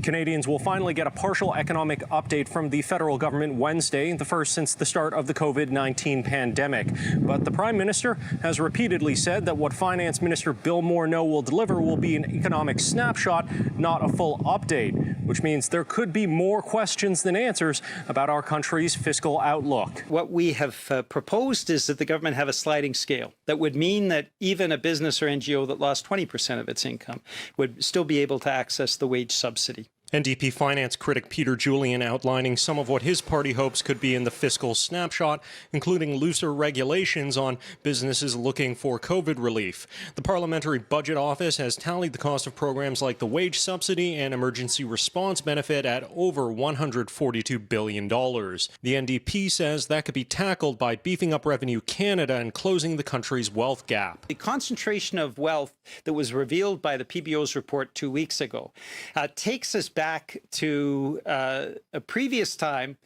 Canadians will finally get a partial economic update from the federal government Wednesday, the first since the start of the COVID-19 pandemic. But the Prime Minister has repeatedly said that what Finance Minister Bill Morneau will deliver will be an economic snapshot, not a full update, which means there could be more questions than answers about our country's fiscal outlook. What we have proposed is that the government have a sliding scale. That would mean that even a business or NGO that lost 20% of its income would still be able to access the wage subsidy. NDP finance critic Peter Julian outlining some of what his party hopes could be in the fiscal snapshot, including looser regulations on businesses looking for COVID relief. The Parliamentary Budget Office has tallied the cost of programs like the wage subsidy and emergency response benefit at over $142 billion. The NDP says that could be tackled by beefing up Revenue Canada and closing the country's wealth gap. The concentration of wealth that was revealed by the PBO's report 2 weeks ago takes us back to a previous time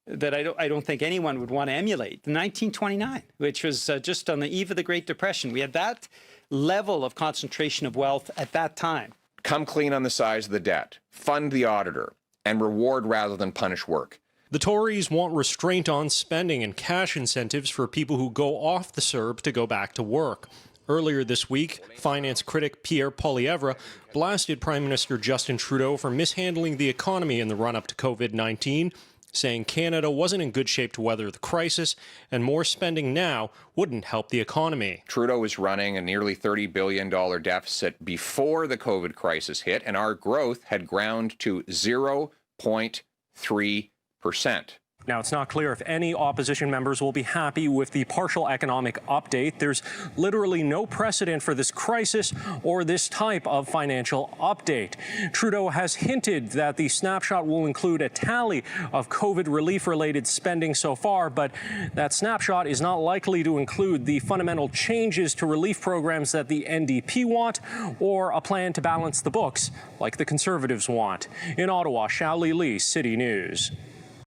that I don't think anyone would want to emulate, 1929, which was just on the eve of the Great Depression. We had that level of concentration of wealth at that time. Come clean on the size of the debt, fund the auditor, and reward rather than punish work. The Tories want restraint on spending and cash incentives for people who go off the CERB to go back to work. Earlier this week, finance critic Pierre Poilievre blasted Prime Minister Justin Trudeau for mishandling the economy in the run-up to COVID-19, saying Canada wasn't in good shape to weather the crisis and more spending now wouldn't help the economy. Trudeau was running a nearly $30 billion deficit before the COVID crisis hit, and our growth had ground to 0.3%. Now, it's not clear if any opposition members will be happy with the partial economic update. There's literally no precedent for this crisis or this type of financial update. Trudeau has hinted that the snapshot will include a tally of COVID relief-related spending so far, but that snapshot is not likely to include the fundamental changes to relief programs that the NDP want or a plan to balance the books like the Conservatives want. In Ottawa, Xiaoli Li, City News.